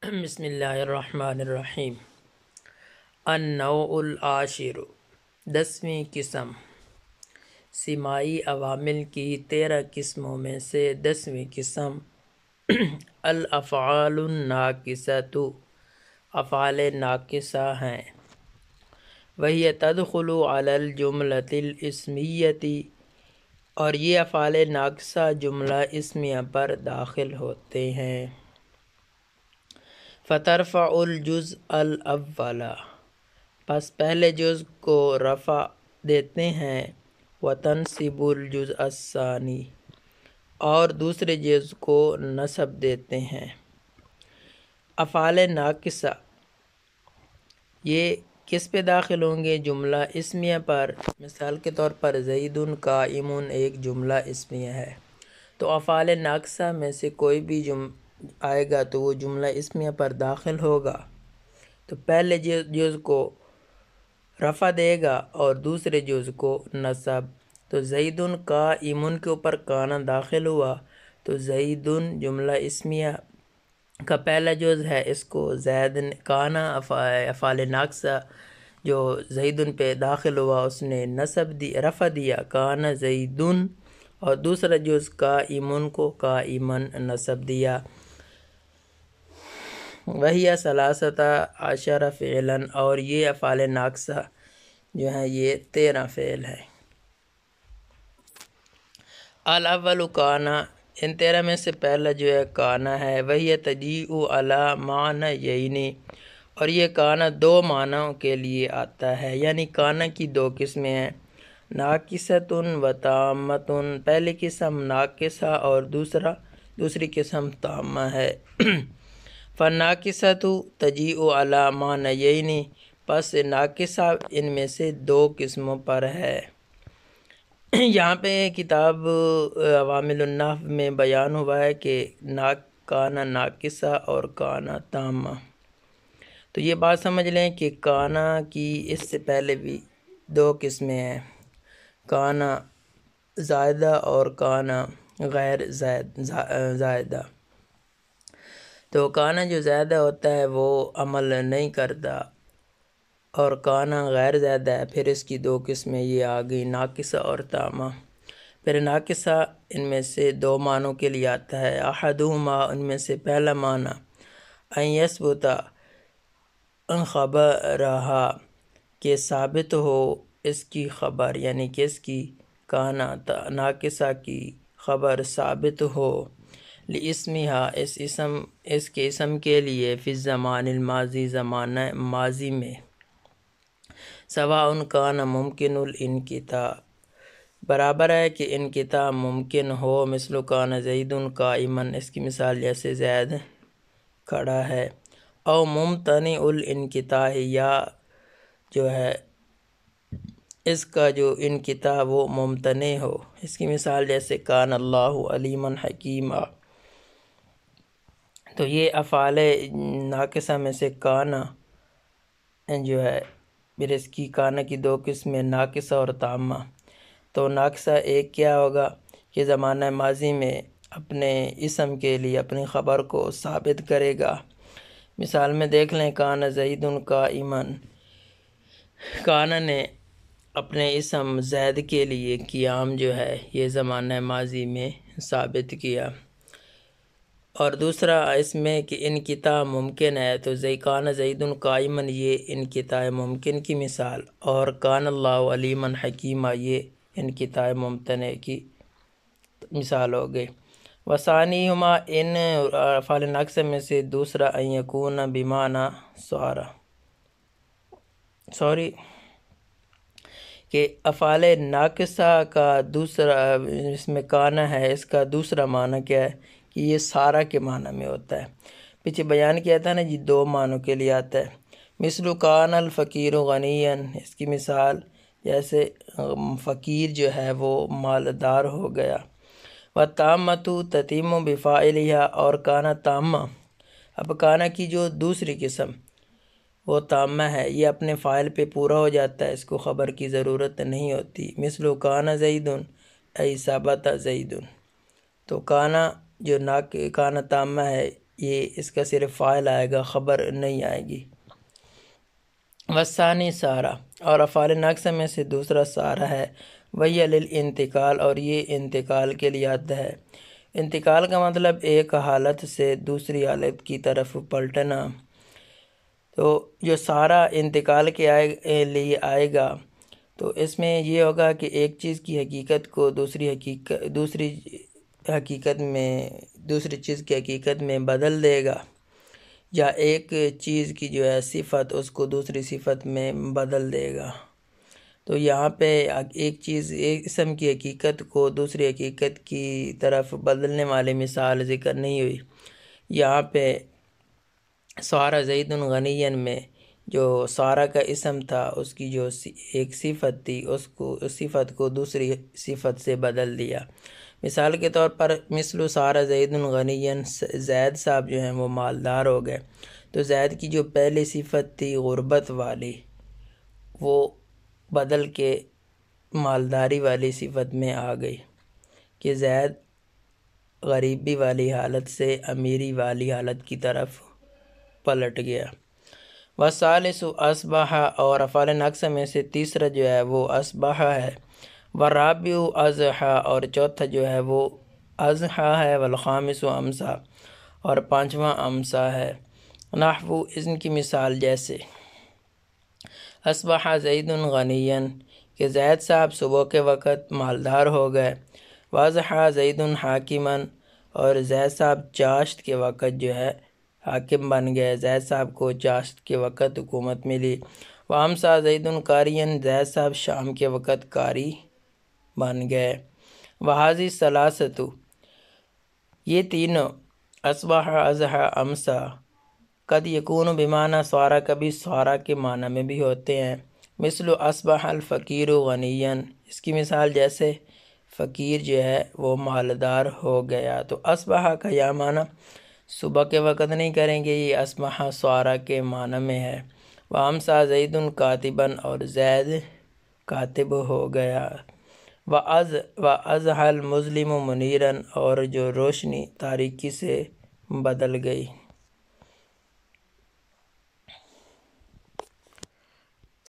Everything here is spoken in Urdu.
بسم اللہ الرحمن الرحیم۔ النوع العاشر، 10ویں قسم۔ سماعی عوامل کی 13 قسموں میں سے 10ویں قسم الافعال الناقصۃ، افعال ناقصہ ہیں۔ وہی تدخل علی الجملۃ الاسمیۃ، اور یہ افعال ناقصہ جملہ اسمیہ پر داخل ہوتے ہیں۔ فترفع الجزء الاول، پس پہلے جز کو رفع دیتے ہیں۔ وتنصب الجزء الثانی، اور دوسرے جز کو نصب دیتے ہیں۔ افعال ناقصہ یہ کس پہ داخل ہوں گے؟ جملہ اسمیہ پر۔ مثال کے طور پر زید قائم ایک جملہ اسمیہ ہے، تو افعال ناقصہ میں سے کوئی بھی آئے گا تو وہ جملہ اسمیہ پر داخل ہوگا، تو پہلے جز کو رفع دے گا اور دوسرے جز کو نصب۔ تو زید قائم کے اوپر کانا داخل ہوا، تو زید جملہ اسمیہ کا پہلا جز ہے، اس کو زید کانا افعال ناقصہ جو زید پہ داخل ہوا اس نے رفع دیا کانا زید، اور دوسرا جز قائم کو قائمن نصب دیا۔ وہی ثلاثۃ عشر فعلا، اور یہ افعال ناقصہ جو ہیں یہ 13 فعل ہے۔ الاول کانا، ان 13 میں سے پہلا جو ہے کانا ہے۔ وہی تجیء علی معنیین، اور یہ کانا 2 معنوں کے لیے آتا ہے، یعنی کانا کی 2 قسمیں ہیں، ناقصۃ و تامۃ۔ پہلی قسم ناقصہ اور دوسری قسم تامہ ہے۔ فالناقصۃ تجیء علی معنیین، پس ناقصہ ان میں سے 2 قسموں پر ہے۔ یہاں پہ کتاب عوامل النحو میں بیان ہوا ہے کہ کانا ناقصہ اور کانا تامہ، تو یہ بات سمجھ لیں کہ کانا کی اس سے پہلے بھی 2 قسمیں ہیں، کانا زائدہ اور کانا غیر زائدہ۔ تو کانا جو زیادہ ہوتا ہے وہ عمل نہیں کرتا، اور کانا غیر زیادہ ہے، پھر اس کی 2 قسمیں یہ آ گئی، ناقصہ اور تامہ۔ پھر ناقصہ ان میں سے 2 معنوں کے لیے آتا ہے۔ احدہما، ان میں سے پہلا معنی، ان یثبت خبرہا، کہ ثابت ہو اس کی خبر، یعنی کہ اس کی کانا ناقصہ کی خبر ثابت ہو، لاسمہا، اس کے اسم کے لیے، فی الزمان الماضی، زمانہ ماضی میں، سواء کان ممکن الانقطاع، برابر ہے کہ انقطاع ممکن ہو، مثل کان زید قائما، اس کی مثال جیسے زید کھڑا ہے، او ممتنع الانقطاع، یا جو ہے اس کا جو انقطاع وہ ممتنع ہو، اس کی مثال جیسے کان اللہ علیما حکیما۔ تو یہ افعال ناقصہ میں سے کانا جو ہے، پھر اس کی کانا کی 2 قسمیں، ناقصہ اور تامہ۔ تو ناقصہ ایک کیا ہوگا کہ زمانہ ماضی میں اپنے اسم کے لیے اپنی خبر کو ثابت کرے گا۔ مثال میں دیکھ لیں، کان زید قائما، کانا نے اپنے اسم زید کے لیے قیام جو ہے یہ زمانہ ماضی میں ثابت کیا۔ اور دوسرا اس میں کہ انقطاع ممکن ہے، تو کان زید قائما یہ انقطاع ممکن کی مثال، اور کان اللہ علیما حکیما یہ انقطاع ممتنع کی مثال ہو گئی۔ وثانیہما، ان افعال ناقصہ میں سے دوسرا، ان یکون بمعنی کہ افعال ناقصہ کا دوسرا، اس میں کانا ہے، اس کا دوسرا معنی کیا ہے کہ یہ سارا کے معنی میں ہوتا ہے۔ پیچھے بیان کیا تھا نا جی، 2 معنوں کے لیے آتا ہے۔ مثل کان الفقیر غنیا، اس کی مثال جیسے فقیر جو ہے وہ مالدار ہو گیا۔ والتامۃ تتم بفاعلہا، اور کانا تامہ، اب کانا کی جو دوسری قسم وہ تامہ ہے، یہ اپنے فاعل پہ پورا ہو جاتا ہے، اس کو خبر کی ضرورت نہیں ہوتی۔ مثل کان زید ای ثبت زید، تو کانا جو کانا تامہ ہے یہ اس کا صرف فاعل آئے گا، خبر نہیں آئے گی۔ وثانی سارہ، اور افعال ناقصہ میں سے دوسرا سارہ ہے، وہی للانتقال، اور یہ انتقال کے لیے آتا ہے۔ انتقال کا مطلب ایک حالت سے دوسری حالت کی طرف پلٹنا۔ تو جو سارہ انتقال کے لیے آئے گا تو اس میں یہ ہوگا کہ ایک چیز کی حقیقت کو دوسری چیز کی حقیقت میں بدل دے گا، یا ایک چیز کی جو ہے صفت اس کو دوسری صفت میں بدل دے گا۔ تو یہاں پہ ایک اسم کی حقیقت کو دوسری حقیقت کی طرف بدلنے والی مثال ذکر نہیں ہوئی۔ یہاں پہ سارہ زید غنیًا میں جو سارہ کا اسم تھا اس کی جو ایک صفت تھی اس صفت کو دوسری صفت سے بدل دیا۔ مثال کے طور پر مثل سارہ زید غنیًا، زید صاحب جو ہیں وہ مالدار ہو گئے، تو زید کی جو پہلی صفت تھی غربت والی وہ بدل کے مالداری والی صفت میں آ گئی کہ زید غریبی والی حالت سے امیری والی حالت کی طرف پلٹ گیا۔ وثالث اصبح، اور افعال ناقصہ میں سے تیسرا جو ہے وہ اصبح ہے۔ والرابع اضحی، اور چوتھا جو ہے وہ اضحی ہے۔ والخامس امسا، اور پانچواں امسا ہے۔ نحو، ان کی مثال جیسے اصبح زید غنیًا، کہ زید صاحب صبح کے وقت مالدار ہو گئے۔ واضحی زید حاکمًا، اور زید صاحب چاشت کے وقت جو ہے حاکم بن گئے، زید صاحب کو چاشت کے وقت حکومت ملی۔ وامسا زید قاریًا، زید صاحب شام کے وقت قاری بن گئے۔ وہذہ الثلاثۃ، یہ تینوں اصبح، اضحی، امسا قد یکون بمعنی صار، کبھی صار کے معنی میں بھی ہوتے ہیں۔ مثل اصبح الفقیر غنیًا، اس کی مثال جیسے فقیر جو ہے وہ مالدار ہو گیا۔ تو اصبح کا یا معنی صبح کے وقت نہیں کریں گے، یہ اصبح صار کے معنی میں ہے۔ وامسا زید کاتبًا، اور زید کاتب ہو گیا۔ واضحی المظلم منیرًا، اور جو روشنی تاریکی سے بدل گئی۔